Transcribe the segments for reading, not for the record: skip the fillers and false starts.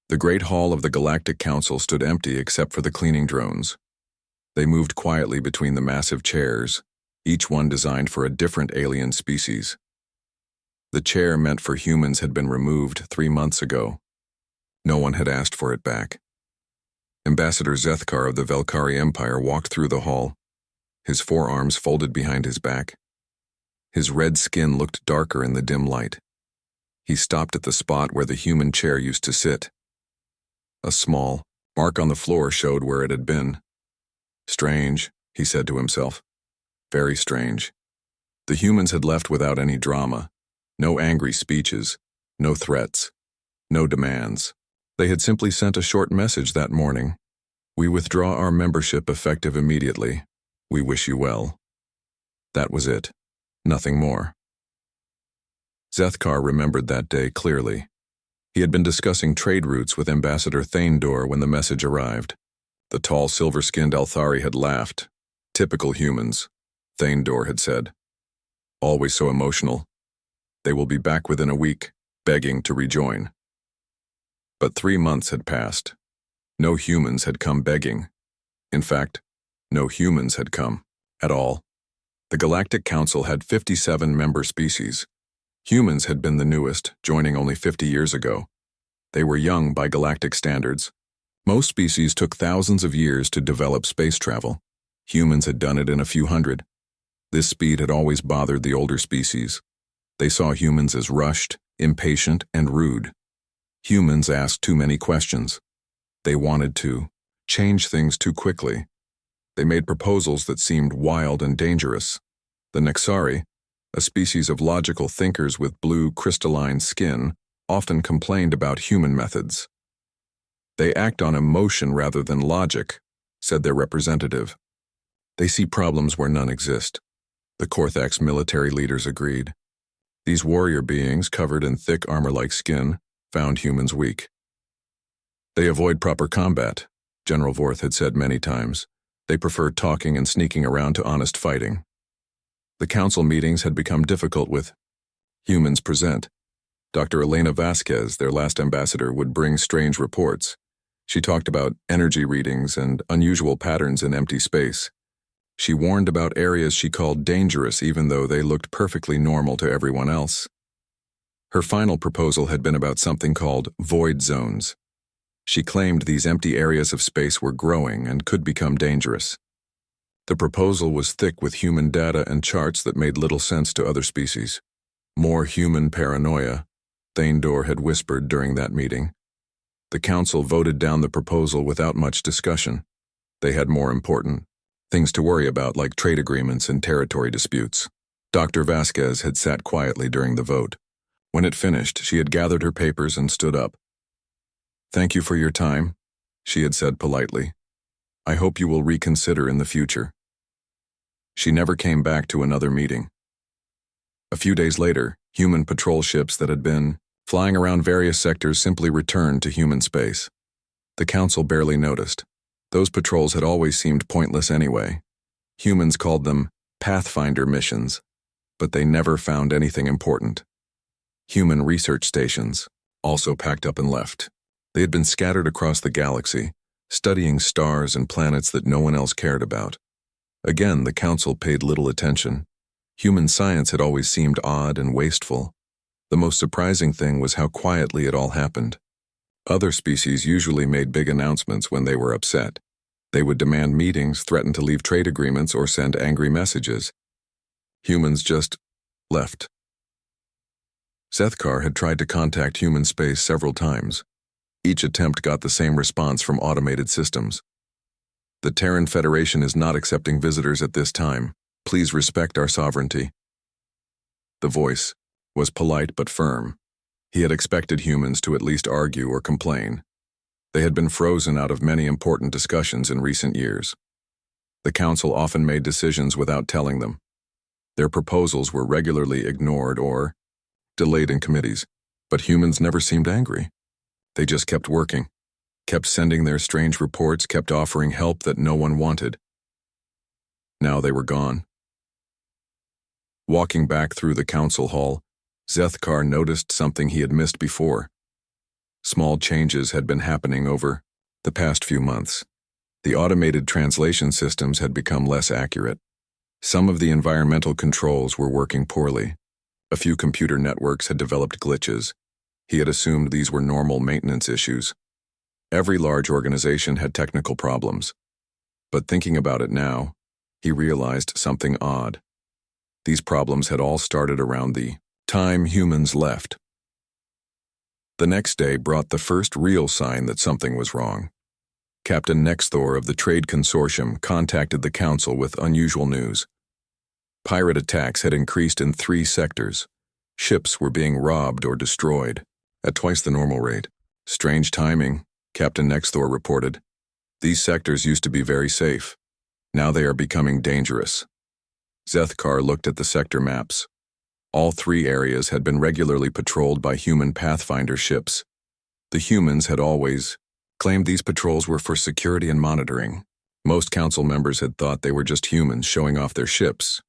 The great hall of the Galactic Council stood empty except for the cleaning drones. They moved quietly between the massive chairs, each one designed for a different alien species. The chair meant for humans had been removed 3 months ago. No one had asked for it back. Ambassador Zethkar of the Velkari Empire walked through the hall, his forearms folded behind his back. His red skin looked darker in the dim light. He stopped at the spot where the human chair used to sit. A small mark on the floor showed where it had been. Strange, he said to himself. Very strange. The humans had left without any drama, no angry speeches, no threats, no demands. They had simply sent a short message that morning. We withdraw our membership effective immediately. We wish you well. That was it. Nothing more. Zethkar remembered that day clearly. He had been discussing trade routes with Ambassador Thaindor when the message arrived. The tall, silver-skinned Althari had laughed. Typical humans, Thaindor had said. Always so emotional. They will be back within a week, begging to rejoin. But 3 months had passed. No humans had come begging. In fact, no humans had come at all. The Galactic Council had 57 member species. Humans had been the newest, joining only 50 years ago. They were young by galactic standards. Most species took thousands of years to develop space travel. Humans had done it in a few hundred. This speed had always bothered the older species. They saw humans as rushed, impatient, and rude. Humans asked too many questions. They wanted to change things too quickly. They made proposals that seemed wild and dangerous. The Nexari, a species of logical thinkers with blue crystalline skin, often complained about human methods. They act on emotion rather than logic, said their representative. They see problems where none exist. The Korthax military leaders agreed. These warrior beings, covered in thick armor-like skin, found humans weak. They avoid proper combat, General Vorth had said many times. They prefer talking and sneaking around to honest fighting. The council meetings had become difficult with humans present. Dr. Elena Vasquez, their last ambassador, would bring strange reports. She talked about energy readings and unusual patterns in empty space. She warned about areas she called dangerous even though they looked perfectly normal to everyone else. Her final proposal had been about something called void zones. She claimed these empty areas of space were growing and could become dangerous. The proposal was thick with human data and charts that made little sense to other species. More human paranoia, Thaindor had whispered during that meeting. The council voted down the proposal without much discussion. They had more important things to worry about, like trade agreements and territory disputes. Dr. Vasquez had sat quietly during the vote. When it finished, she had gathered her papers and stood up. "Thank you for your time," she had said politely. "I hope you will reconsider in the future." She never came back to another meeting. A few days later, human patrol ships that had been flying around various sectors simply returned to human space. The council barely noticed. Those patrols had always seemed pointless anyway. Humans called them Pathfinder missions, but they never found anything important. Human research stations also packed up and left. They had been scattered across the galaxy, studying stars and planets that no one else cared about. Again, the council paid little attention. Human science had always seemed odd and wasteful. The most surprising thing was how quietly it all happened. Other species usually made big announcements when they were upset. They would demand meetings, threaten to leave trade agreements, or send angry messages. Humans just left. Zethkar had tried to contact human space several times. Each attempt got the same response from automated systems. "The Terran Federation is not accepting visitors at this time. Please respect our sovereignty." The voice was polite but firm. He had expected humans to at least argue or complain. They had been frozen out of many important discussions in recent years. The council often made decisions without telling them. Their proposals were regularly ignored or delayed in committees, but humans never seemed angry. They just kept working, kept sending their strange reports, kept offering help that no one wanted. Now they were gone. Walking back through the council hall, Zethkar noticed something he had missed before. Small changes had been happening over the past few months. The automated translation systems had become less accurate. Some of the environmental controls were working poorly. A few computer networks had developed glitches. He had assumed these were normal maintenance issues. Every large organization had technical problems. But thinking about it now, he realized something odd. These problems had all started around the time humans left. The next day brought the first real sign that something was wrong. Captain Nexthor of the Trade Consortium contacted the Council with unusual news. Pirate attacks had increased in 3 sectors. Ships were being robbed or destroyed at twice the normal rate. Strange timing, Captain Nexthor reported. These sectors used to be very safe. Now they are becoming dangerous. Zethkar looked at the sector maps. All 3 areas had been regularly patrolled by human Pathfinder ships. The humans had always claimed these patrols were for security and monitoring. Most council members had thought they were just humans showing off their ships.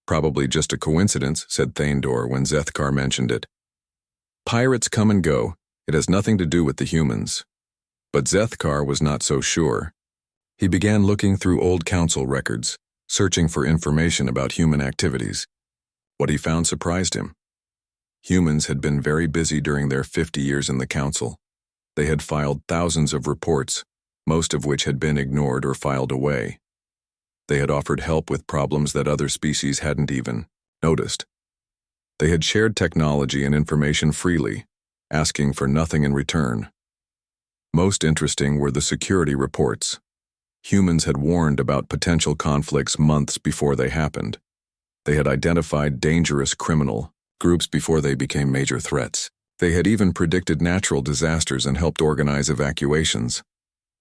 Probably just a coincidence, said Thaindor when Zethkar mentioned it. Pirates come and go. It has nothing to do with the humans. But Zethkar was not so sure. He began looking through old council records, searching for information about human activities. What he found surprised him. Humans had been very busy during their 50 years in the council. They had filed thousands of reports, most of which had been ignored or filed away. They had offered help with problems that other species hadn't even noticed. They had shared technology and information freely, asking for nothing in return. Most interesting were the security reports. Humans had warned about potential conflicts months before they happened. They had identified dangerous criminal groups before they became major threats. They had even predicted natural disasters and helped organize evacuations.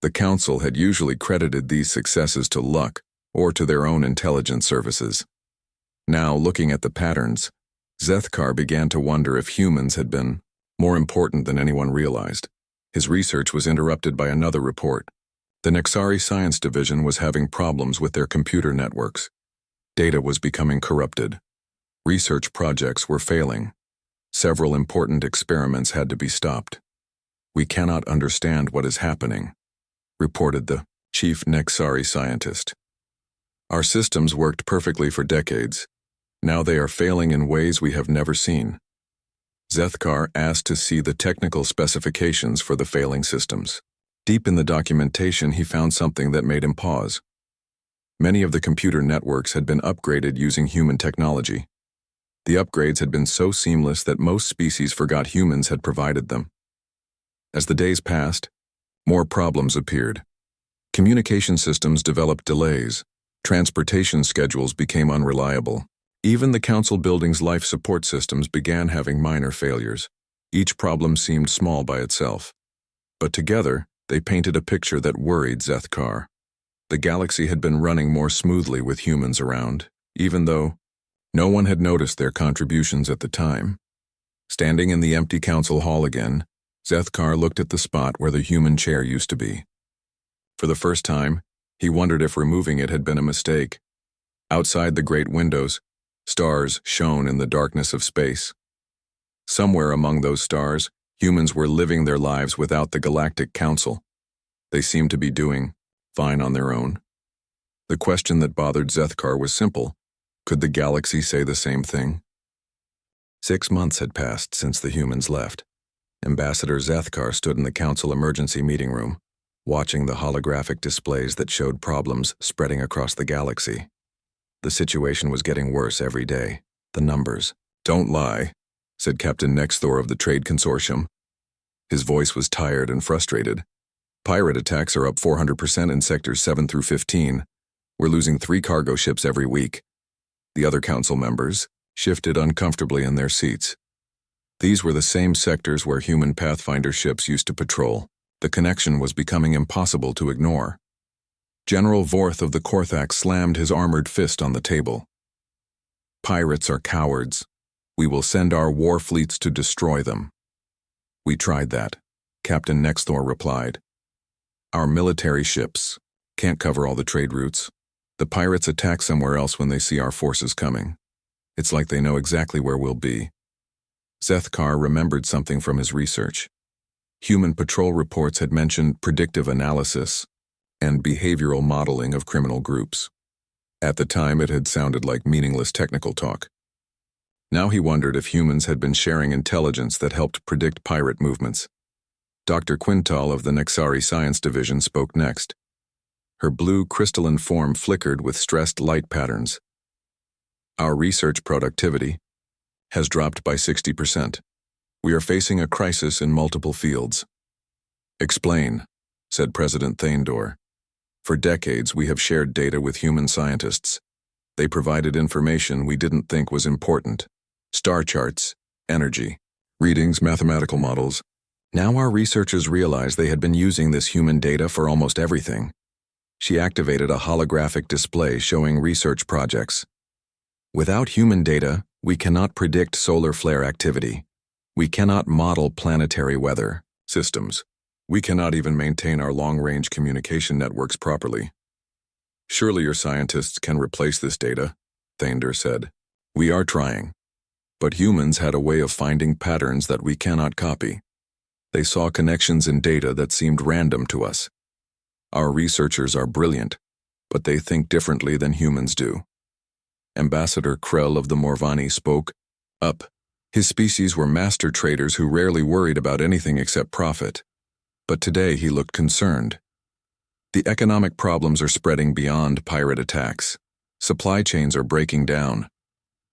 The Council had usually credited these successes to luck or to their own intelligence services. Now, looking at the patterns, Zethkar began to wonder if humans had been more important than anyone realized. His research was interrupted by another report. The Nexari Science Division was having problems with their computer networks. Data was becoming corrupted. Research projects were failing. Several important experiments had to be stopped. We cannot understand what is happening, reported the chief Nexari scientist. Our systems worked perfectly for decades. Now they are failing in ways we have never seen. Zethkar asked to see the technical specifications for the failing systems. Deep in the documentation, he found something that made him pause. Many of the computer networks had been upgraded using human technology. The upgrades had been so seamless that most species forgot humans had provided them. As the days passed, more problems appeared. Communication systems developed delays. Transportation schedules became unreliable. Even the council building's life support systems began having minor failures. Each problem seemed small by itself. But together, they painted a picture that worried Zethkar. The galaxy had been running more smoothly with humans around, even though no one had noticed their contributions at the time. Standing in the empty council hall again, Zethkar looked at the spot where the human chair used to be. For the first time, he wondered if removing it had been a mistake. Outside the great windows, stars shone in the darkness of space. Somewhere among those stars, humans were living their lives without the Galactic Council. They seemed to be doing fine on their own. The question that bothered Zethkar was simple. Could the galaxy say the same thing? 6 months had passed since the humans left. Ambassador Zethkar stood in the council emergency meeting room, watching the holographic displays that showed problems spreading across the galaxy. The situation was getting worse every day. The numbers. Don't lie, said Captain Nexthor of the Trade Consortium. His voice was tired and frustrated. Pirate attacks are up 400% in sectors 7 through 15. We're losing 3 cargo ships every week. The other council members shifted uncomfortably in their seats. These were the same sectors where human Pathfinder ships used to patrol. The connection was becoming impossible to ignore. General Vorth of the Korthak slammed his armored fist on the table. Pirates are cowards. We will send our war fleets to destroy them. We tried that, Captain Nexthor replied. Our military ships can't cover all the trade routes. The pirates attack somewhere else when they see our forces coming. It's like they know exactly where we'll be. Zethkar remembered something from his research. Human patrol reports had mentioned predictive analysis and behavioral modeling of criminal groups. At the time, it had sounded like meaningless technical talk. Now he wondered if humans had been sharing intelligence that helped predict pirate movements. Dr. Quintal of the Nexari Science Division spoke next. Her blue crystalline form flickered with stressed light patterns. Our research productivity has dropped by 60%. We are facing a crisis in multiple fields. Explain, said President Thaindor. For decades, we have shared data with human scientists. They provided information we didn't think was important. Star charts, energy, readings, mathematical models. Now our researchers realized they had been using this human data for almost everything. She activated a holographic display showing research projects. Without human data, we cannot predict solar flare activity. We cannot model planetary weather systems. We cannot even maintain our long-range communication networks properly. Surely your scientists can replace this data, Thaindor said. We are trying. But humans had a way of finding patterns that we cannot copy. They saw connections in data that seemed random to us. Our researchers are brilliant, but they think differently than humans do. Ambassador Krell of the Morvani spoke up. His species were master traders who rarely worried about anything except profit. But today he looked concerned. The economic problems are spreading beyond pirate attacks. Supply chains are breaking down.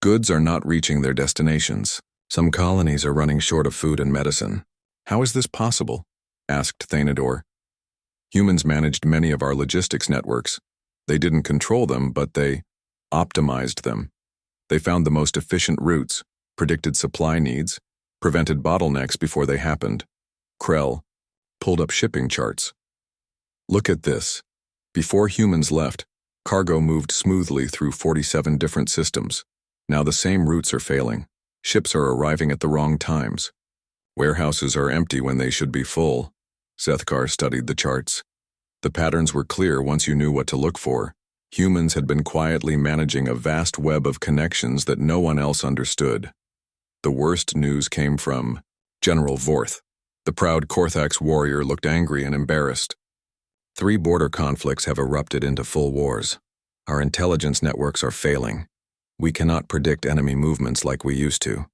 Goods are not reaching their destinations. Some colonies are running short of food and medicine. How is this possible? Asked Thainador. Humans managed many of our logistics networks. They didn't control them, but they optimized them. They found the most efficient routes, predicted supply needs, prevented bottlenecks before they happened. Krell pulled up shipping charts. Look at this. Before humans left, cargo moved smoothly through 47 different systems. Now the same routes are failing. Ships are arriving at the wrong times. Warehouses are empty when they should be full. Zethkar studied the charts. The patterns were clear once you knew what to look for. Humans had been quietly managing a vast web of connections that no one else understood. The worst news came from General Vorth. The proud Korthax warrior looked angry and embarrassed. 3 border conflicts have erupted into full wars. Our intelligence networks are failing. We cannot predict enemy movements like we used to.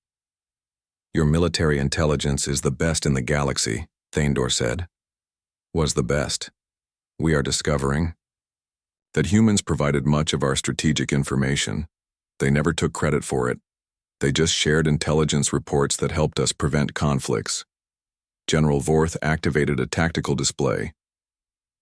Your military intelligence is the best in the galaxy, Thaindor said. Was the best. We are discovering that humans provided much of our strategic information. They never took credit for it. They just shared intelligence reports that helped us prevent conflicts. General Vorth activated a tactical display.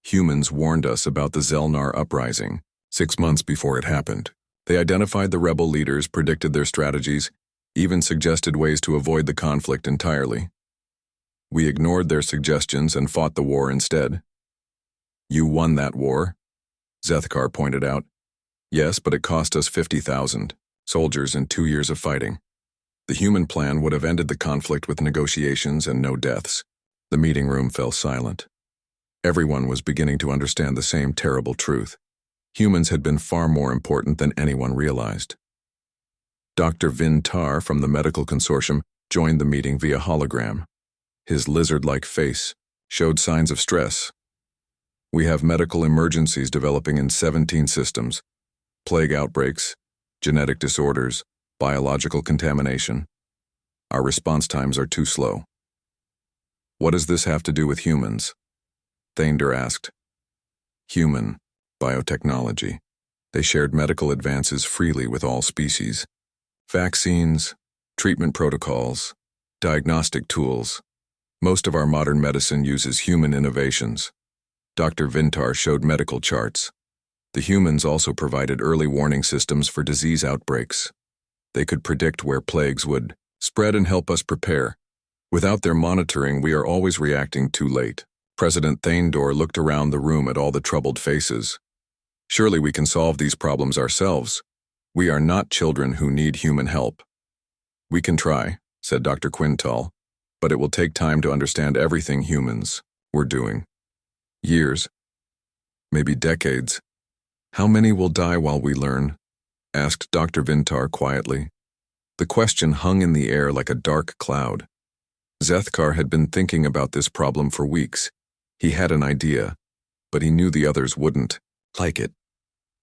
Humans warned us about the Zelnar uprising 6 months before it happened. They identified the rebel leaders, predicted their strategies, even suggested ways to avoid the conflict entirely. We ignored their suggestions and fought the war instead. You won that war, Zethkar pointed out. Yes, but it cost us 50,000 soldiers in 2 years of fighting. The human plan would have ended the conflict with negotiations and no deaths. The meeting room fell silent. Everyone was beginning to understand the same terrible truth. Humans had been far more important than anyone realized. Dr. Vintar from the Medical Consortium joined the meeting via hologram. His lizard-like face showed signs of stress. We have medical emergencies developing in 17 systems. Plague outbreaks, genetic disorders, biological contamination. Our response times are too slow. What does this have to do with humans? Thaindor asked. Human biotechnology. They shared medical advances freely with all species. Vaccines, treatment protocols, diagnostic tools. Most of our modern medicine uses human innovations. Dr. Vintar showed medical charts. The humans also provided early warning systems for disease outbreaks. They could predict where plagues would spread and help us prepare. Without their monitoring, we are always reacting too late. President Thaindor looked around the room at all the troubled faces. Surely we can solve these problems ourselves. We are not children who need human help. We can try, said Dr. Quintal, but it will take time to understand everything humans were doing. Years, maybe decades. How many will die while we learn? Asked Dr. Vintar quietly. The question hung in the air like a dark cloud. Zethkar had been thinking about this problem for weeks. He had an idea, but he knew the others wouldn't like it.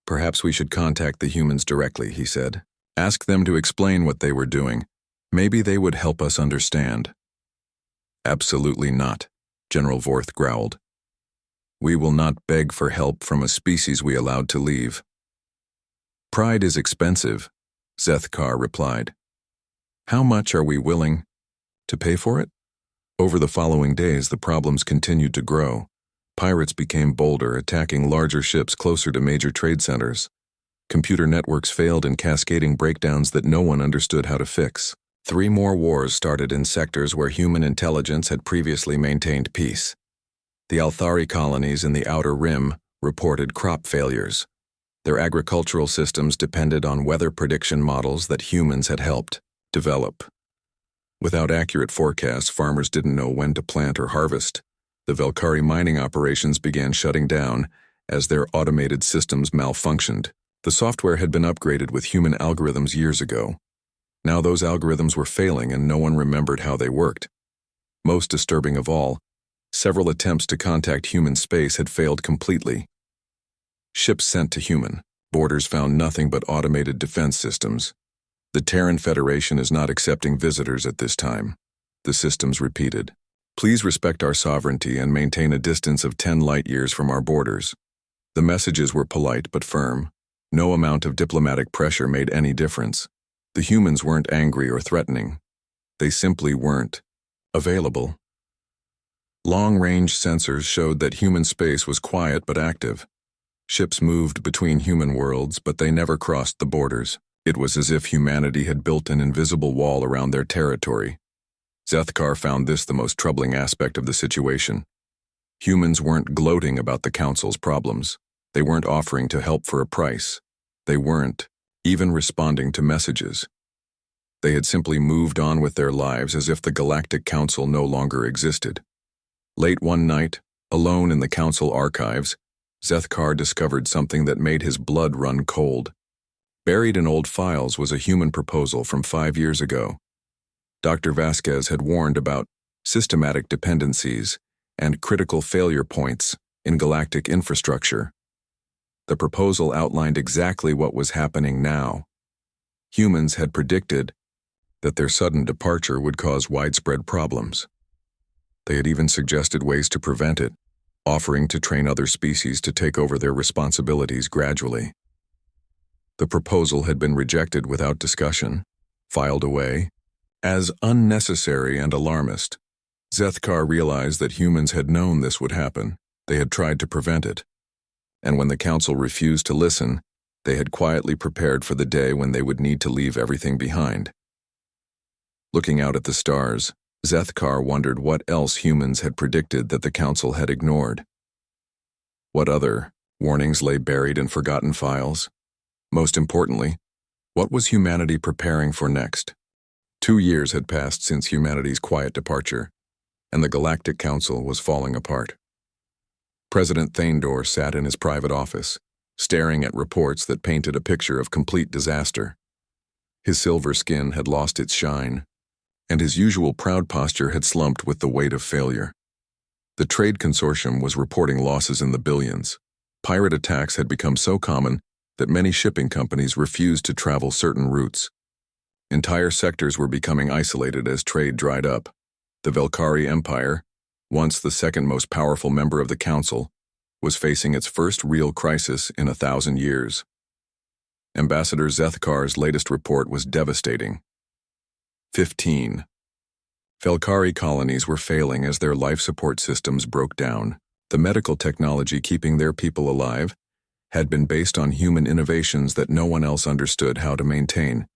Perhaps we should contact the humans directly, he said. Ask them to explain what they were doing. Maybe they would help us understand. Absolutely not, General Vorth growled. We will not beg for help from a species we allowed to leave. Pride is expensive, Zethkar replied. How much are we willing to pay for it? Over the following days, the problems continued to grow. Pirates became bolder, attacking larger ships closer to major trade centers. Computer networks failed in cascading breakdowns that no one understood how to fix. 3 more wars started in sectors where human intelligence had previously maintained peace. The Althari colonies in the Outer Rim reported crop failures. Their agricultural systems depended on weather prediction models that humans had helped develop. Without accurate forecasts, farmers didn't know when to plant or harvest. The Velkari mining operations began shutting down as their automated systems malfunctioned. The software had been upgraded with human algorithms years ago. Now those algorithms were failing and no one remembered how they worked. Most disturbing of all, several attempts to contact human space had failed completely. Ships sent to human borders found nothing but automated defense systems. The Terran Federation is not accepting visitors at this time, the systems repeated. Please respect our sovereignty and maintain a distance of 10 light-years from our borders. The messages were polite but firm. No amount of diplomatic pressure made any difference. The humans weren't angry or threatening. They simply weren't available. Long-range sensors showed that human space was quiet but active. Ships moved between human worlds, but they never crossed the borders. It was as if humanity had built an invisible wall around their territory. Zethkar found this the most troubling aspect of the situation. Humans weren't gloating about the Council's problems. They weren't offering to help for a price. They weren't even responding to messages. They had simply moved on with their lives as if the Galactic Council no longer existed. Late one night, alone in the Council archives, Zethkar discovered something that made his blood run cold. Buried in old files was a human proposal from 5 years ago. Dr. Vasquez had warned about systematic dependencies and critical failure points in galactic infrastructure. The proposal outlined exactly what was happening now. Humans had predicted that their sudden departure would cause widespread problems. They had even suggested ways to prevent it, offering to train other species to take over their responsibilities gradually. The proposal had been rejected without discussion, filed away, as unnecessary and alarmist. Zethkar realized that humans had known this would happen. They had tried to prevent it. And when the Council refused to listen, they had quietly prepared for the day when they would need to leave everything behind. Looking out at the stars, Zethkar wondered what else humans had predicted that the Council had ignored. What other warnings lay buried in forgotten files? Most importantly, what was humanity preparing for next? 2 years had passed since humanity's quiet departure, and the Galactic Council was falling apart. President Thandor sat in his private office, staring at reports that painted a picture of complete disaster. His silver skin had lost its shine, and his usual proud posture had slumped with the weight of failure. The trade consortium was reporting losses in the billions. Pirate attacks had become so common that many shipping companies refused to travel certain routes. Entire sectors were becoming isolated as trade dried up. The Velkari Empire, once the second most powerful member of the Council, was facing its first real crisis in 1,000 years. Ambassador Zethkar's latest report was devastating. 15. Velkari colonies were failing as their life support systems broke down. The medical technology keeping their people alive had been based on human innovations that no one else understood how to maintain.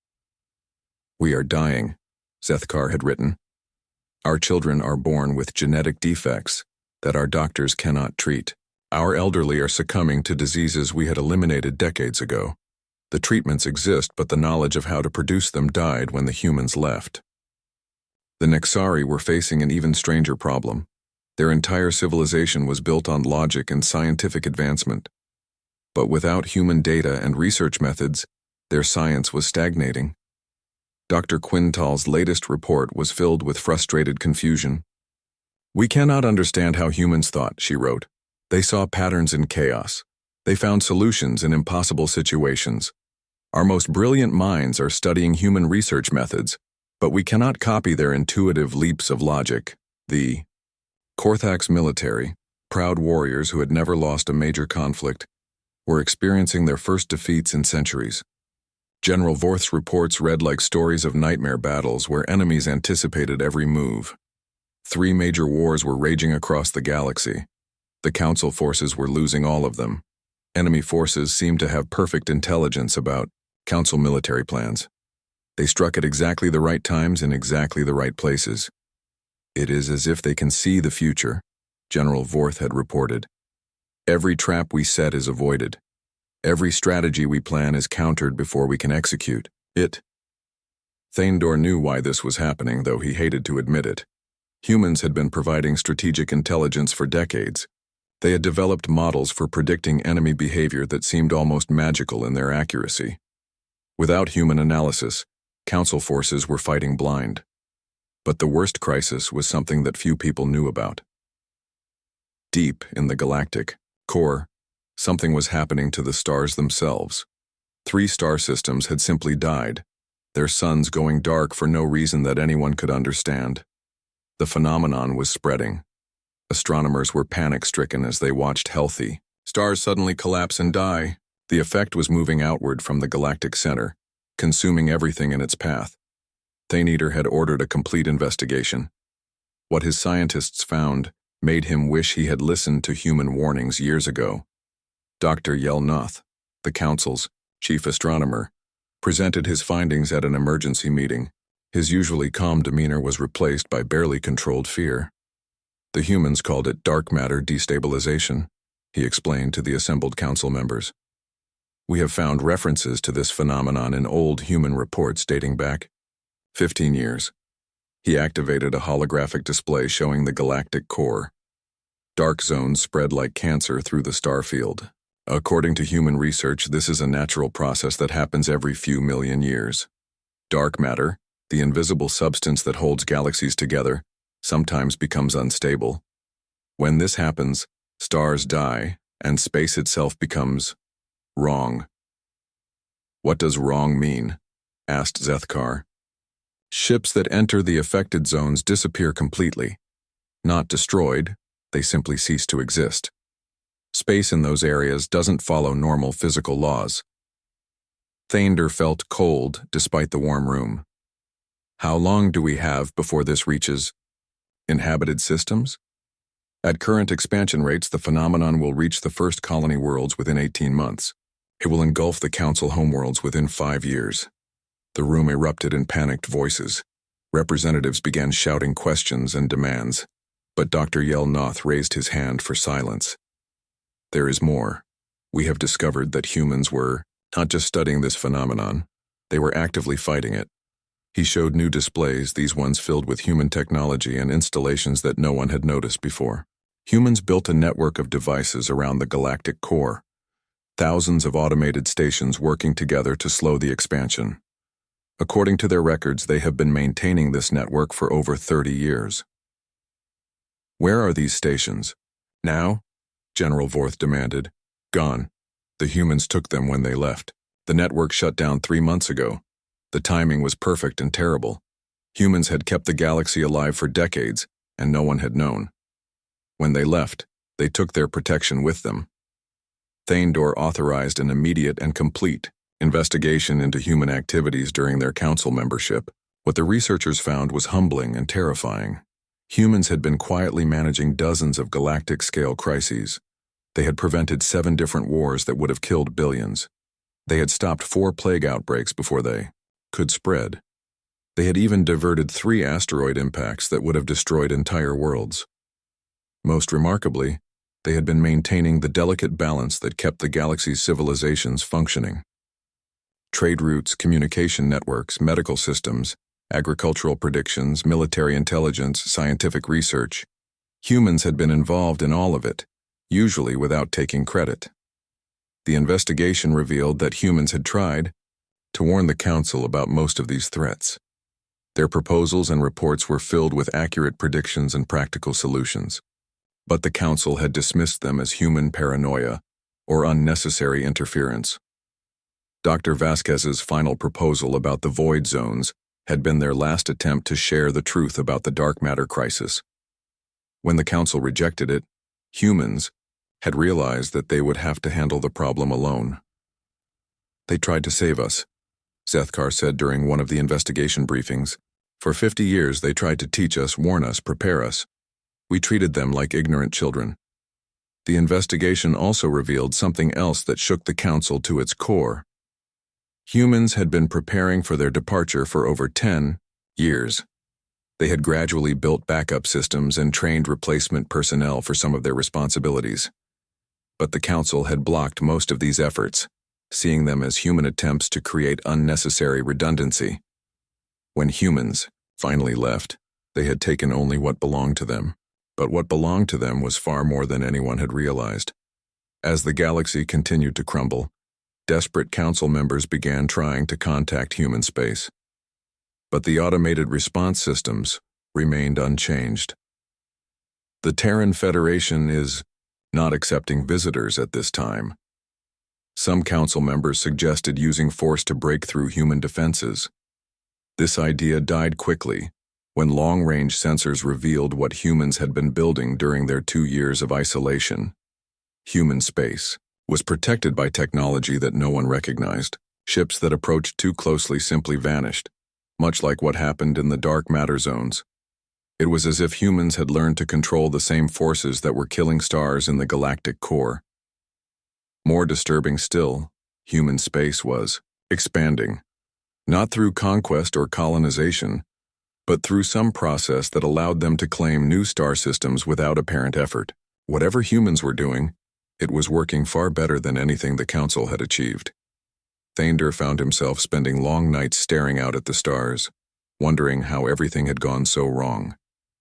"We are dying," Zethkar had written. "Our children are born with genetic defects that our doctors cannot treat. Our elderly are succumbing to diseases we had eliminated decades ago. The treatments exist, but the knowledge of how to produce them died when the humans left." The Nexari were facing an even stranger problem. Their entire civilization was built on logic and scientific advancement. But without human data and research methods, their science was stagnating. Dr. Quintal's latest report was filled with frustrated confusion. "We cannot understand how humans thought," she wrote. "They saw patterns in chaos. They found solutions in impossible situations. Our most brilliant minds are studying human research methods, but we cannot copy their intuitive leaps of logic." The Korthak's military, proud warriors who had never lost a major conflict, were experiencing their first defeats in centuries. General Vorth's reports read like stories of nightmare battles where enemies anticipated every move. 3 major wars were raging across the galaxy. The Council forces were losing all of them. Enemy forces seemed to have perfect intelligence about Council military plans. They struck at exactly the right times in exactly the right places. "It is as if they can see the future," General Vorth had reported. "Every trap we set is avoided. Every strategy we plan is countered before we can execute it." Thaindor knew why this was happening, though he hated to admit it. Humans had been providing strategic intelligence for decades. They had developed models for predicting enemy behavior that seemed almost magical in their accuracy. Without human analysis, Council forces were fighting blind. But the worst crisis was something that few people knew about. Deep in the galactic core, something was happening to the stars themselves. 3 star systems had simply died, their suns going dark for no reason that anyone could understand. The phenomenon was spreading. Astronomers were panic-stricken as they watched healthy stars suddenly collapse and die. The effect was moving outward from the galactic center, consuming everything in its path. Thainator had ordered a complete investigation. What his scientists found made him wish he had listened to human warnings years ago. Dr. Yelnoth, the Council's chief astronomer, presented his findings at an emergency meeting. His usually calm demeanor was replaced by barely controlled fear. "The humans called it dark matter destabilization," he explained to the assembled Council members. "We have found references to this phenomenon in old human reports dating back 15 years. He activated a holographic display showing the galactic core. Dark zones spread like cancer through the star field. According to human research, this is a natural process that happens every few million years. Dark matter, the invisible substance that holds galaxies together, sometimes becomes unstable. When this happens, stars die, and space itself becomes wrong." "What does wrong mean?" asked Zethkar. "Ships that enter the affected zones disappear completely. Not destroyed, they simply cease to exist. Space in those areas doesn't follow normal physical laws." Thaindor felt cold despite the warm room. "How long do we have before this reaches inhabited systems?" "At current expansion rates, the phenomenon will reach the first colony worlds within 18 months. It will engulf the Council homeworlds within 5 years. The room erupted in panicked voices. Representatives began shouting questions and demands, but Dr. Yelnoth raised his hand for silence. "There is more. We have discovered that humans were not just studying this phenomenon, they were actively fighting it." He showed new displays, these ones filled with human technology and installations that no one had noticed before. Humans built a network of devices around the galactic core, thousands of automated stations working together to slow the expansion. According to their records, they have been maintaining this network for over 30 years. "Where are these stations now?" General Vorth demanded. "Gone. The humans took them when they left. The network shut down 3 months ago. The timing was perfect and terrible. Humans had kept the galaxy alive for decades, and no one had known. When they left, they took their protection with them." Thaindor authorized an immediate and complete investigation into human activities during their Council membership. What the researchers found was humbling and terrifying. Humans had been quietly managing dozens of galactic-scale crises. They had prevented 7 different wars that would have killed billions. They had stopped 4 plague outbreaks before they could spread. They had even diverted 3 asteroid impacts that would have destroyed entire worlds. Most remarkably, they had been maintaining the delicate balance that kept the galaxy's civilizations functioning. Trade routes, communication networks, medical systems, agricultural predictions, military intelligence, scientific research. Humans had been involved in all of it, usually without taking credit. The investigation revealed that humans had tried, to warn the Council about most of these threats. Their proposals and reports were filled with accurate predictions and practical solutions. But the Council had dismissed them as human paranoia or unnecessary interference. Dr. Vasquez's final proposal about the void zones had been their last attempt to share the truth about the dark matter crisis. When the Council rejected it, humans had realized that they would have to handle the problem alone. "They tried to save us," Zethkar said during one of the investigation briefings. "For 50 years they tried to teach us, warn us, prepare us. We treated them like ignorant children." The investigation also revealed something else that shook the Council to its core. Humans had been preparing for their departure for over 10 years. They had gradually built backup systems and trained replacement personnel for some of their responsibilities. But the Council had blocked most of these efforts, seeing them as human attempts to create unnecessary redundancy. When humans finally left, they had taken only what belonged to them. But what belonged to them was far more than anyone had realized. As the galaxy continued to crumble, desperate Council members began trying to contact human space. But the automated response systems remained unchanged. The Terran Federation is not accepting visitors at this time. Some Council members suggested using force to break through human defenses. This idea died quickly when long-range sensors revealed what humans had been building during their 2 years of isolation. Human space was protected by technology that no one recognized. Ships that approached too closely simply vanished, much like what happened in the dark matter zones. It was as if humans had learned to control the same forces that were killing stars in the galactic core. More disturbing still, human space was expanding, not through conquest or colonization, but through some process that allowed them to claim new star systems without apparent effort. Whatever humans were doing, it was working far better than anything the Council had achieved. Thander found himself spending long nights staring out at the stars, wondering how everything had gone so wrong.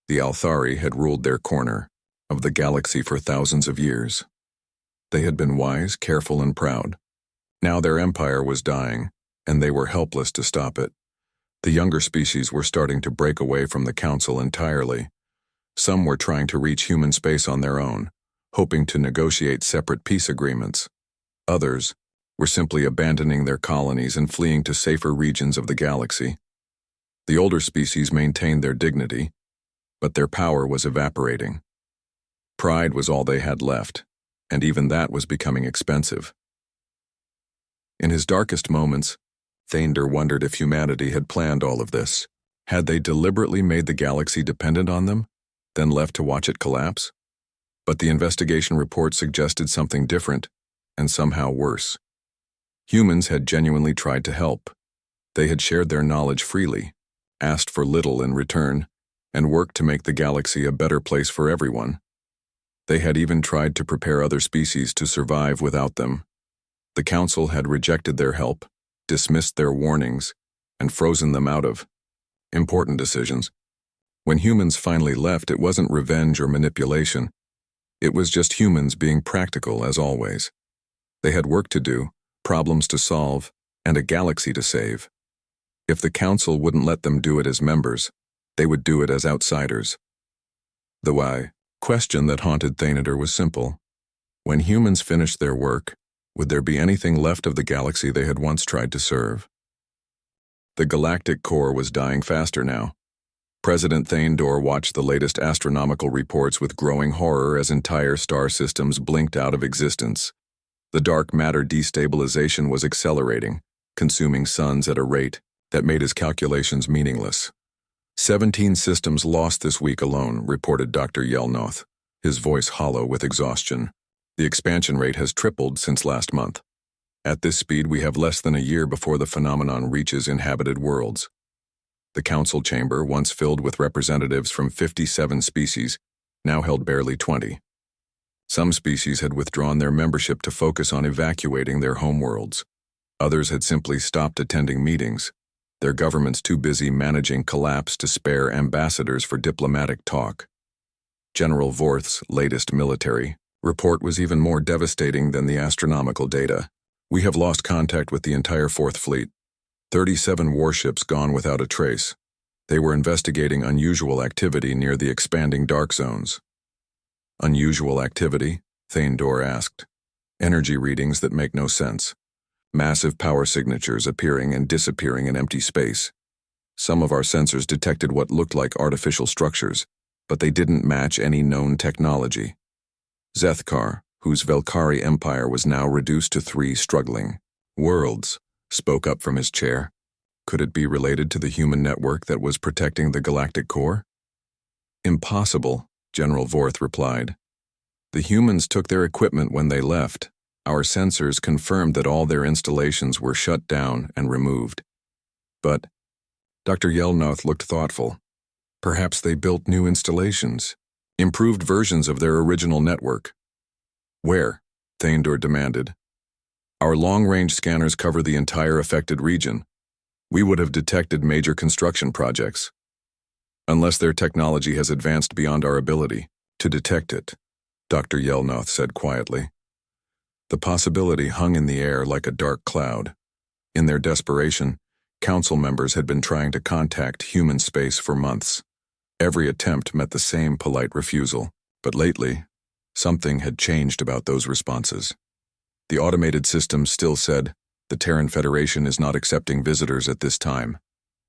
The Althari had ruled their corner of the galaxy for thousands of years. They had been wise, careful, and proud. Now their empire was dying, and they were helpless to stop it. The younger species were starting to break away from the Council entirely. Some were trying to reach human space on their own, hoping to negotiate separate peace agreements. Others were simply abandoning their colonies and fleeing to safer regions of the galaxy. The older species maintained their dignity, but their power was evaporating. Pride was all they had left, and even that was becoming expensive. In his darkest moments, Thander wondered if humanity had planned all of this. Had they deliberately made the galaxy dependent on them, then left to watch it collapse? But the investigation report suggested something different, and somehow worse. Humans had genuinely tried to help. They had shared their knowledge freely, asked for little in return, and worked to make the galaxy a better place for everyone. They had even tried to prepare other species to survive without them. The Council had rejected their help, dismissed their warnings, and frozen them out of important decisions. When humans finally left, it wasn't revenge or manipulation. It was just humans being practical as always. They had work to do, problems to solve, and a galaxy to save. If the Council wouldn't let them do it as members, they would do it as outsiders. The why question that haunted Thander was simple. When humans finished their work, would there be anything left of the galaxy they had once tried to serve? The galactic core was dying faster now. President Thander watched the latest astronomical reports with growing horror as entire star systems blinked out of existence. The dark matter destabilization was accelerating, consuming suns at a rate that made his calculations meaningless. 17 systems lost this week alone, reported Dr. Yelnoth, his voice hollow with exhaustion. The expansion rate has tripled since last month. At this speed, we have less than a year before the phenomenon reaches inhabited worlds. The Council chamber, once filled with representatives from 57 species, now held barely 20. Some species had withdrawn their membership to focus on evacuating their homeworlds. Others had simply stopped attending meetings, their governments too busy managing collapse to spare ambassadors for diplomatic talk. General Vorth's latest military report was even more devastating than the astronomical data. We have lost contact with the entire Fourth Fleet. 37 warships gone without a trace. They were investigating unusual activity near the expanding dark zones. Unusual activity? Thaindor asked. Energy readings that make no sense. Massive power signatures appearing and disappearing in empty space. Some of our sensors detected what looked like artificial structures, but they didn't match any known technology. Zethkar, whose Velkari empire was now reduced to 3 struggling worlds, spoke up from his chair. Could it be related to the human network that was protecting the galactic core? Impossible, General Vorth replied. The humans took their equipment when they left. Our sensors confirmed that all their installations were shut down and removed. But Dr. Yelnoth looked thoughtful. Perhaps they built new installations, improved versions of their original network. Where? Thaindor demanded. Our long-range scanners cover the entire affected region. We would have detected major construction projects. Unless their technology has advanced beyond our ability to detect it, Dr. Yelnoth said quietly. The possibility hung in the air like a dark cloud. In their desperation, council members had been trying to contact human space for months. Every attempt met the same polite refusal, but lately, something had changed about those responses. The automated system still said, the Terran Federation is not accepting visitors at this time,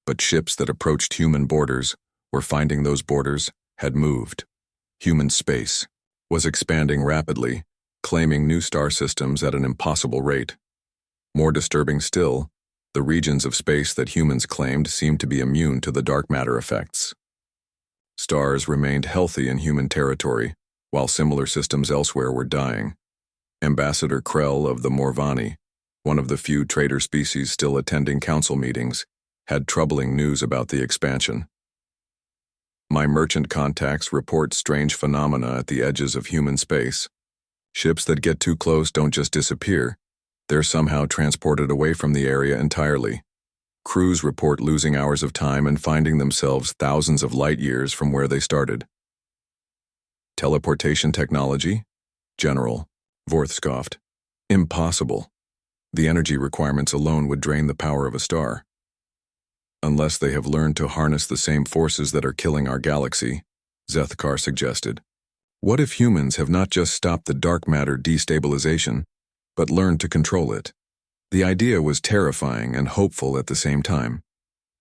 but ships that approached human borders were finding those borders had moved. Human space was expanding rapidly, claiming new star systems at an impossible rate. More disturbing still, the regions of space that humans claimed seemed to be immune to the dark matter effects. Stars remained healthy in human territory, while similar systems elsewhere were dying. Ambassador Krell of the Morvani, one of the few traitor species still attending council meetings, had troubling news about the expansion. My merchant contacts report strange phenomena at the edges of human space. Ships that get too close don't just disappear, they're somehow transported away from the area entirely. Crews report losing hours of time and finding themselves thousands of light years from where they started. Teleportation technology? General, Vorth scoffed. Impossible. The energy requirements alone would drain the power of a star. Unless they have learned to harness the same forces that are killing our galaxy, Zethkar suggested. What if humans have not just stopped the dark matter destabilization, but learned to control it? The idea was terrifying and hopeful at the same time.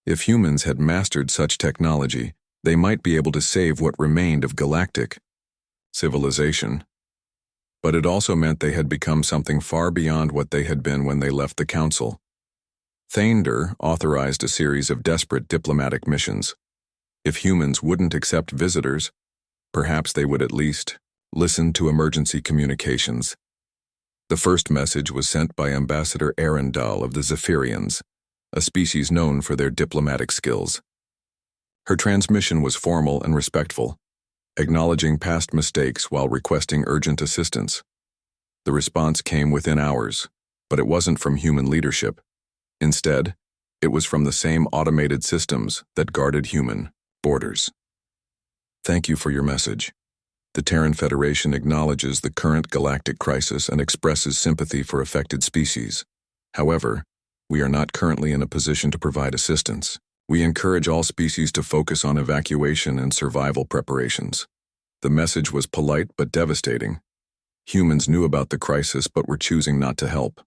If humans had mastered such technology, they might be able to save what remained of galactic civilization. But it also meant they had become something far beyond what they had been when they left the council. Thaindor authorized a series of desperate diplomatic missions. If humans wouldn't accept visitors, perhaps they would at least listen to emergency communications. The first message was sent by Ambassador Arundel of the Zephyrians, a species known for their diplomatic skills. Her transmission was formal and respectful, acknowledging past mistakes while requesting urgent assistance. The response came within hours, but it wasn't from human leadership. Instead, it was from the same automated systems that guarded human borders. Thank you for your message. The Terran Federation acknowledges the current galactic crisis and expresses sympathy for affected species. However, we are not currently in a position to provide assistance. We encourage all species to focus on evacuation and survival preparations. The message was polite but devastating. Humans knew about the crisis but were choosing not to help.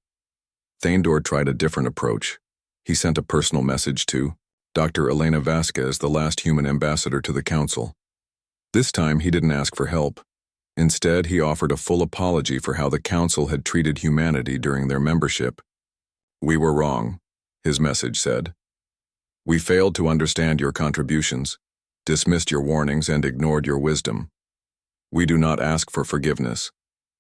Thaindor tried a different approach. He sent a personal message to Dr. Elena Vasquez, the last human ambassador to the council. This time he didn't ask for help. Instead, he offered a full apology for how the council had treated humanity during their membership. We were wrong, his message said. We failed to understand your contributions, dismissed your warnings, and ignored your wisdom. We do not ask for forgiveness,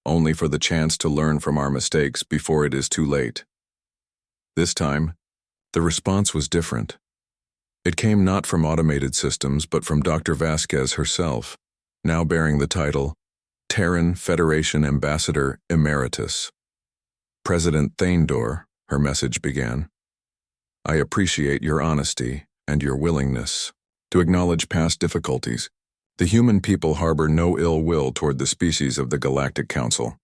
only for the chance to learn from our mistakes before it is too late. This time, the response was different. It came not from automated systems, but from Dr. Vasquez herself, now bearing the title Terran Federation Ambassador Emeritus. President Thaindor, her message began. I appreciate your honesty and your willingness to acknowledge past difficulties. The human people harbor no ill will toward the species of the Galactic Council.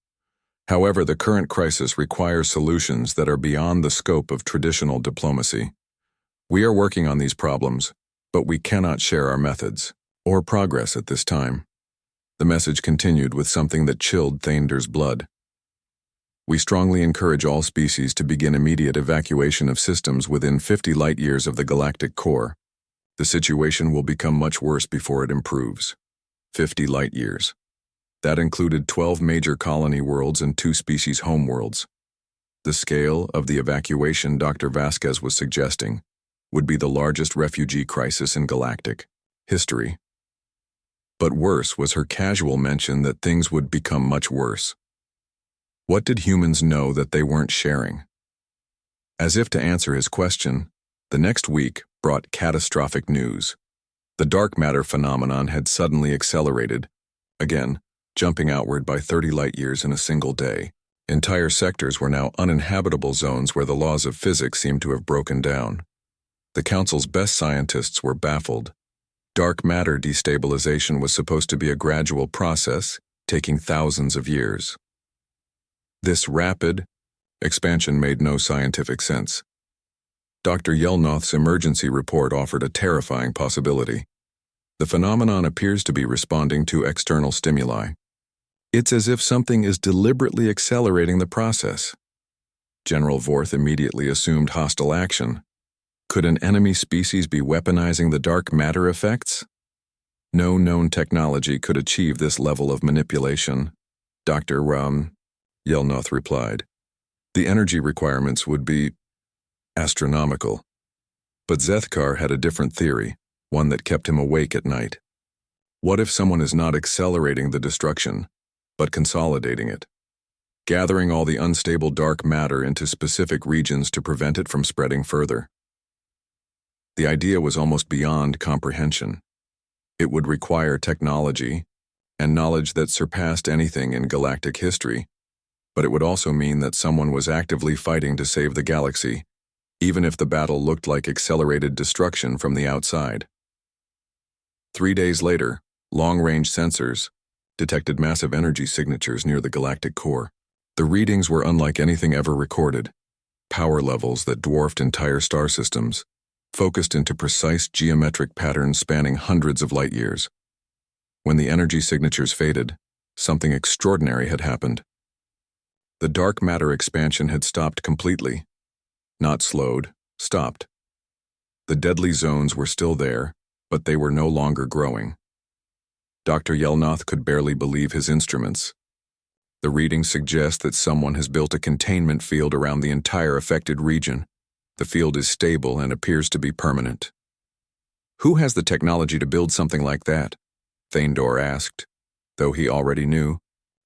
However, the current crisis requires solutions that are beyond the scope of traditional diplomacy. We are working on these problems, but we cannot share our methods or progress at this time. The message continued with something that chilled Thaindor's blood. We strongly encourage all species to begin immediate evacuation of systems within 50 light-years of the galactic core. The situation will become much worse before it improves. 50 light-years. That included 12 major colony worlds and 2 species homeworlds. The scale of the evacuation Dr. Vasquez was suggesting would be the largest refugee crisis in galactic history. But worse was her casual mention that things would become much worse. What did humans know that they weren't sharing? As if to answer his question, the next week brought catastrophic news. The dark matter phenomenon had suddenly accelerated, again, jumping outward by 30 light-years in a single day. Entire sectors were now uninhabitable zones where the laws of physics seemed to have broken down. The Council's best scientists were baffled. Dark matter destabilization was supposed to be a gradual process, taking thousands of years. This rapid expansion made no scientific sense. Dr. Yelnoth's emergency report offered a terrifying possibility. The phenomenon appears to be responding to external stimuli. It's as if something is deliberately accelerating the process. General Vorth immediately assumed hostile action. Could an enemy species be weaponizing the dark matter effects? No known technology could achieve this level of manipulation. Dr. Yelnoth replied. The energy requirements would be astronomical. But Zethkar had a different theory, one that kept him awake at night. What if someone is not accelerating the destruction, but consolidating it, gathering all the unstable dark matter into specific regions to prevent it from spreading further? The idea was almost beyond comprehension. It would require technology and knowledge that surpassed anything in galactic history, but it would also mean that someone was actively fighting to save the galaxy, even if the battle looked like accelerated destruction from the outside. 3 days later, long-range sensors detected massive energy signatures near the galactic core. The readings were unlike anything ever recorded. Power levels that dwarfed entire star systems, focused into precise geometric patterns spanning hundreds of light-years. When the energy signatures faded, something extraordinary had happened. The dark matter expansion had stopped completely. Not slowed, stopped. The deadly zones were still there, but they were no longer growing. Dr. Yelnoth could barely believe his instruments. The readings suggest that someone has built a containment field around the entire affected region. The field is stable and appears to be permanent. Who has the technology to build something like that? Thaindor asked, though he already knew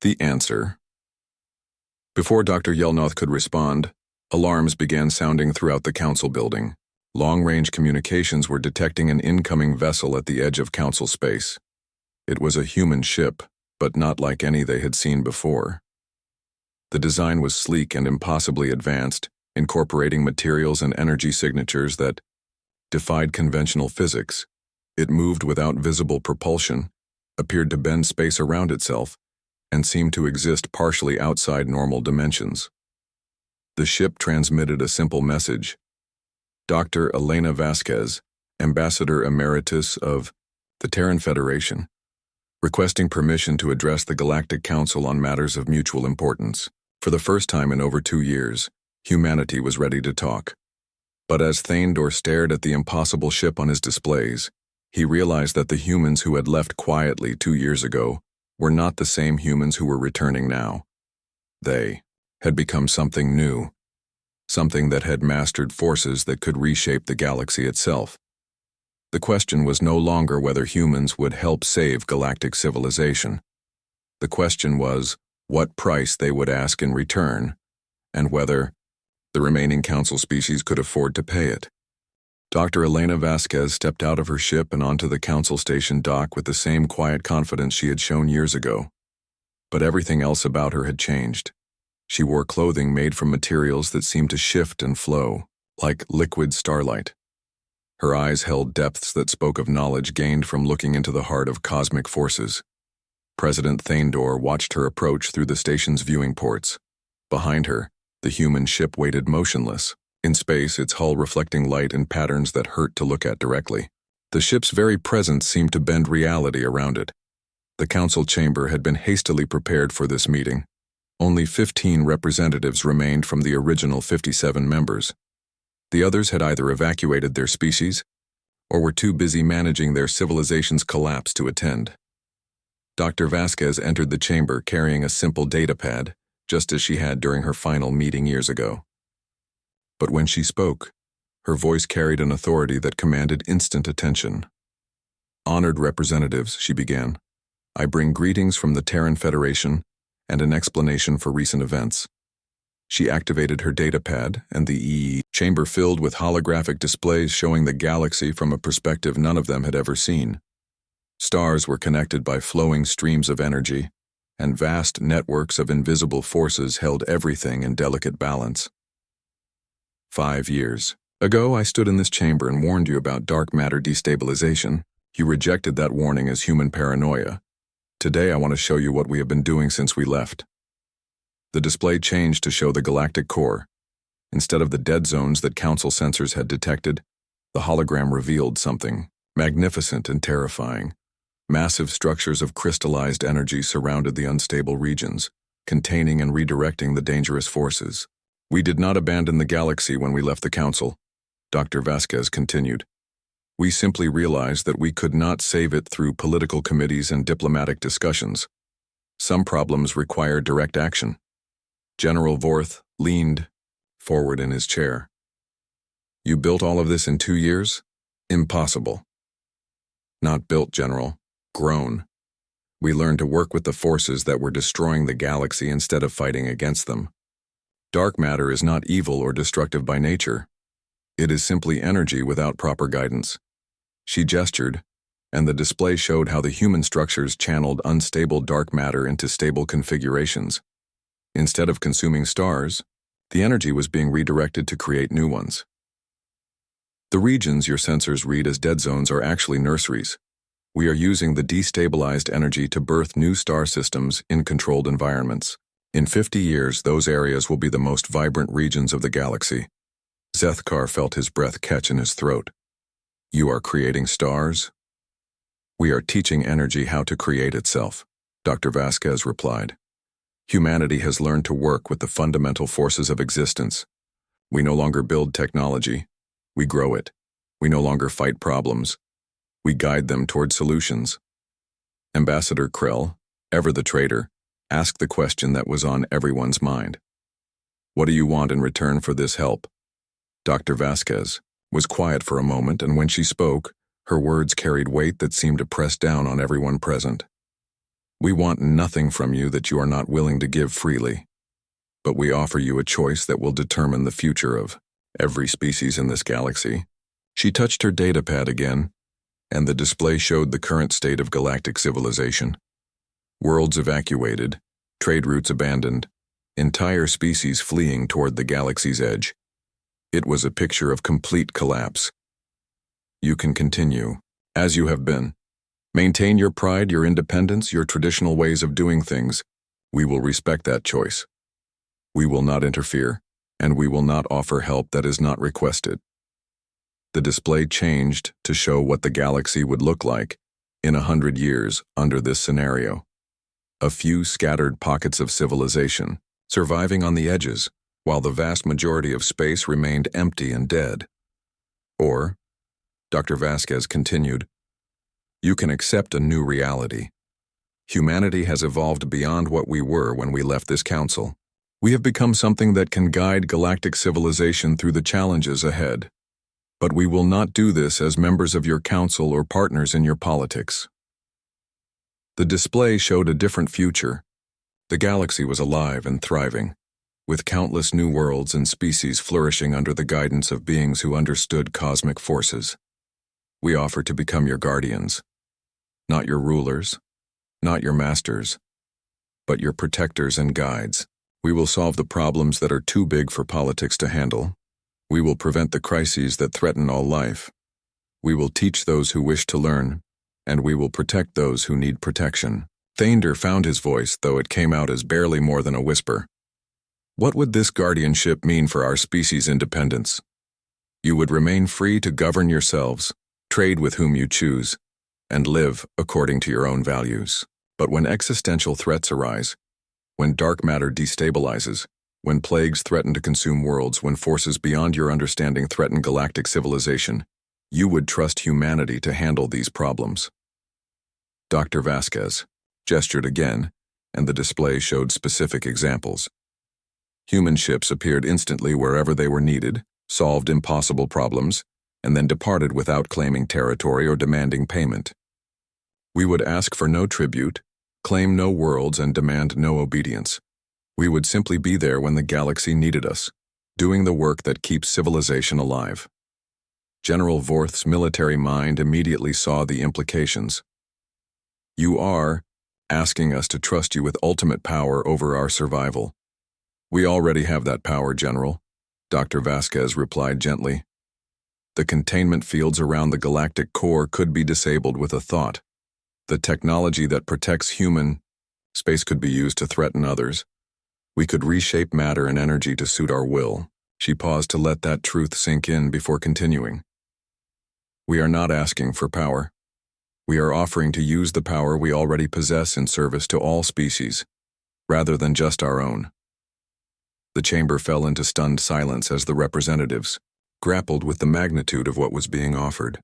the answer. Before Dr. Yelnoth could respond, alarms began sounding throughout the council building. Long-range communications were detecting an incoming vessel at the edge of council space. It was a human ship, but not like any they had seen before. The design was sleek and impossibly advanced, incorporating materials and energy signatures that defied conventional physics. It moved without visible propulsion, appeared to bend space around itself, and seemed to exist partially outside normal dimensions. The ship transmitted a simple message. Dr. Elena Vasquez, Ambassador Emeritus of the Terran Federation, requesting permission to address the Galactic Council on matters of mutual importance. For the first time in over 2 years, humanity was ready to talk. But as Thaindor stared at the impossible ship on his displays, he realized that the humans who had left quietly 2 years ago were not the same humans who were returning now. They had become something new, something that had mastered forces that could reshape the galaxy itself. The question was no longer whether humans would help save galactic civilization. The question was what price they would ask in return, and whether the remaining council species could afford to pay it. Dr. Elena Vasquez stepped out of her ship and onto the council station dock with the same quiet confidence she had shown years ago. But everything else about her had changed. She wore clothing made from materials that seemed to shift and flow, like liquid starlight. Her eyes held depths that spoke of knowledge gained from looking into the heart of cosmic forces. President Thaindor watched her approach through the station's viewing ports. Behind her, the human ship waited motionless, In space, its hull reflecting light in patterns that hurt to look at directly. The ship's very presence seemed to bend reality around it. The council chamber had been hastily prepared for this meeting. Only 15 representatives remained from the original 57 members. The others had either evacuated their species or were too busy managing their civilization's collapse to attend. Dr. Vasquez entered the chamber carrying a simple datapad, just as she had during her final meeting years ago. But when she spoke, her voice carried an authority that commanded instant attention. "Honored representatives," she began, "I bring greetings from the Terran Federation and an explanation for recent events." She activated her datapad, and the chamber filled with holographic displays showing the galaxy from a perspective none of them had ever seen. Stars were connected by flowing streams of energy, and vast networks of invisible forces held everything in delicate balance. 5 years ago, I stood in this chamber and warned you about dark matter destabilization. You rejected that warning as human paranoia. Today, I want to show you what we have been doing since we left. The display changed to show the galactic core. Instead of the dead zones that Council sensors had detected, the hologram revealed something magnificent and terrifying. Massive structures of crystallized energy surrounded the unstable regions, containing and redirecting the dangerous forces. "We did not abandon the galaxy when we left the Council," Dr. Vasquez continued. "We simply realized that we could not save it through political committees and diplomatic discussions. Some problems require direct action." General Vorth leaned forward in his chair. "You built all of this in 2 years? Impossible." "Not built, General. Grown. We learned to work with the forces that were destroying the galaxy instead of fighting against them. Dark matter is not evil or destructive by nature. It is simply energy without proper guidance." She gestured, and the display showed how the human structures channeled unstable dark matter into stable configurations. Instead of consuming stars, the energy was being redirected to create new ones. "The regions your sensors read as dead zones are actually nurseries. We are using the destabilized energy to birth new star systems in controlled environments. In 50 years, those areas will be the most vibrant regions of the galaxy." Zethkar felt his breath catch in his throat. "You are creating stars?" "We are teaching energy how to create itself," Dr. Vasquez replied. "Humanity has learned to work with the fundamental forces of existence. We no longer build technology. We grow it. We no longer fight problems. We guide them toward solutions." Ambassador Krell, ever the traitor, asked the question that was on everyone's mind. "What do you want in return for this help?" Dr. Vasquez was quiet for a moment, and when she spoke, her words carried weight that seemed to press down on everyone present. "We want nothing from you that you are not willing to give freely, but we offer you a choice that will determine the future of every species in this galaxy." She touched her datapad again, and the display showed the current state of galactic civilization. Worlds evacuated, trade routes abandoned, entire species fleeing toward the galaxy's edge. It was a picture of complete collapse. "You can continue, as you have been. Maintain your pride, your independence, your traditional ways of doing things. We will respect that choice. We will not interfere, and we will not offer help that is not requested." The display changed to show what the galaxy would look like in 100 years under this scenario. A few scattered pockets of civilization, surviving on the edges, while the vast majority of space remained empty and dead. Or, Dr. Vasquez continued, "You can accept a new reality. Humanity has evolved beyond what we were when we left this council. We have become something that can guide galactic civilization through the challenges ahead. But we will not do this as members of your council or partners in your politics." The display showed a different future. The galaxy was alive and thriving, with countless new worlds and species flourishing under the guidance of beings who understood cosmic forces. "We offer to become your guardians, not your rulers, not your masters, but your protectors and guides. We will solve the problems that are too big for politics to handle. We will prevent the crises that threaten all life. We will teach those who wish to learn, and we will protect those who need protection." Thander found his voice, though it came out as barely more than a whisper. What would this guardianship mean for our species' independence? You would remain free to govern yourselves, trade with whom you choose, and live according to your own values. But when existential threats arise, when dark matter destabilizes, when plagues threaten to consume worlds, when forces beyond your understanding threaten galactic civilization, you would trust humanity to handle these problems. Dr. Vasquez gestured again, and the display showed specific examples. Human ships appeared instantly wherever they were needed, solved impossible problems, and then departed without claiming territory or demanding payment. We would ask for no tribute, claim no worlds, and demand no obedience. We would simply be there when the galaxy needed us, doing the work that keeps civilization alive. General Vorth's military mind immediately saw the implications. You are asking us to trust you with ultimate power over our survival. We already have that power, General, Dr. Vasquez replied gently. The containment fields around the galactic core could be disabled with a thought. The technology that protects human space could be used to threaten others. We could reshape matter and energy to suit our will. She paused to let that truth sink in before continuing. We are not asking for power. We are offering to use the power we already possess in service to all species, rather than just our own. The chamber fell into stunned silence as the representatives grappled with the magnitude of what was being offered.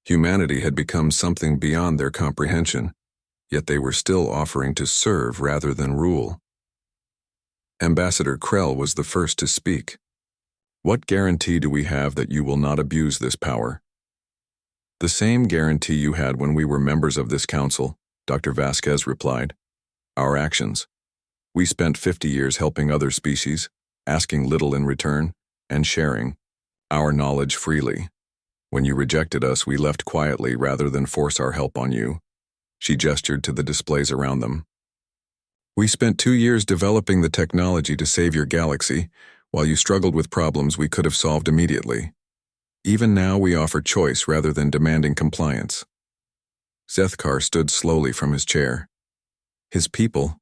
Humanity had become something beyond their comprehension, yet they were still offering to serve rather than rule. Ambassador Krell was the first to speak. What guarantee do we have that you will not abuse this power? The same guarantee you had when we were members of this council, Dr. Vasquez replied. Our actions. We spent 50 years helping other species, asking little in return, and sharing our knowledge freely. When you rejected us, we left quietly rather than force our help on you. She gestured to the displays around them. We spent 2 years developing the technology to save your galaxy, while you struggled with problems we could have solved immediately. Even now, we offer choice rather than demanding compliance. Zethkar stood slowly from his chair. His people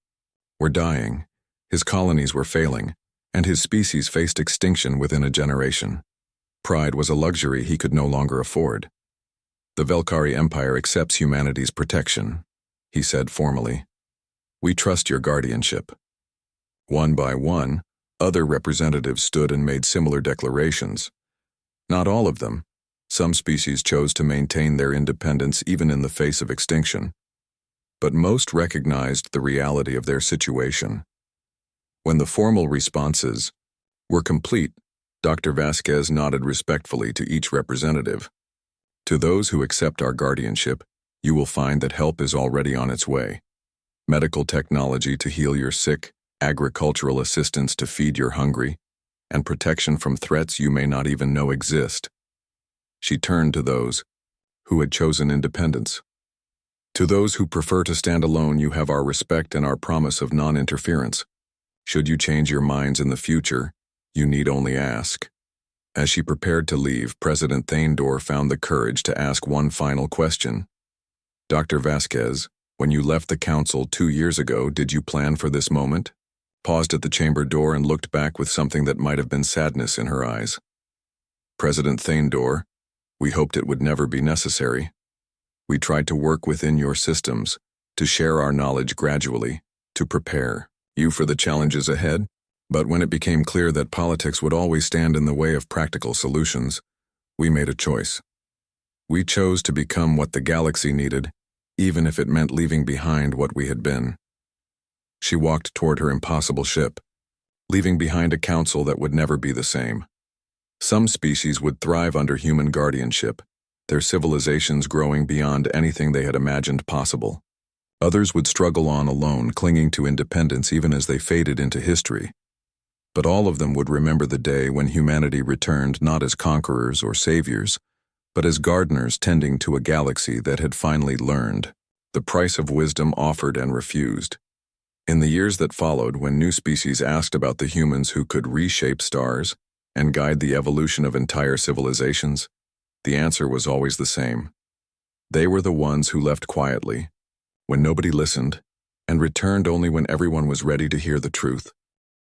were dying, his colonies were failing, and his species faced extinction within a generation. Pride was a luxury he could no longer afford. The Velkari Empire accepts humanity's protection, he said formally. We trust your guardianship. One by one, other representatives stood and made similar declarations. Not all of them. Some species chose to maintain their independence even in the face of extinction. But most recognized the reality of their situation. When the formal responses were complete, Dr. Vasquez nodded respectfully to each representative. To those who accept our guardianship, you will find that help is already on its way. Medical technology to heal your sick, agricultural assistance to feed your hungry, and protection from threats you may not even know exist. She turned to those who had chosen independence. To those who prefer to stand alone, you have our respect and our promise of non-interference. Should you change your minds in the future, you need only ask. As she prepared to leave, President Thaindor found the courage to ask one final question. Dr. Vasquez, when you left the council 2 years ago, did you plan for this moment? Paused at the chamber door and looked back with something that might have been sadness in her eyes. President Thaindor, we hoped it would never be necessary. We tried to work within your systems, to share our knowledge gradually, to prepare you for the challenges ahead. But when it became clear that politics would always stand in the way of practical solutions, we made a choice. We chose to become what the galaxy needed, even if it meant leaving behind what we had been. She walked toward her impossible ship, leaving behind a council that would never be the same. Some species would thrive under human guardianship, their civilizations growing beyond anything they had imagined possible. Others would struggle on alone, clinging to independence even as they faded into history. But all of them would remember the day when humanity returned not as conquerors or saviors, but as gardeners tending to a galaxy that had finally learned the price of wisdom offered and refused. In the years that followed, when new species asked about the humans who could reshape stars and guide the evolution of entire civilizations, the answer was always the same. They were the ones who left quietly, when nobody listened, and returned only when everyone was ready to hear the truth.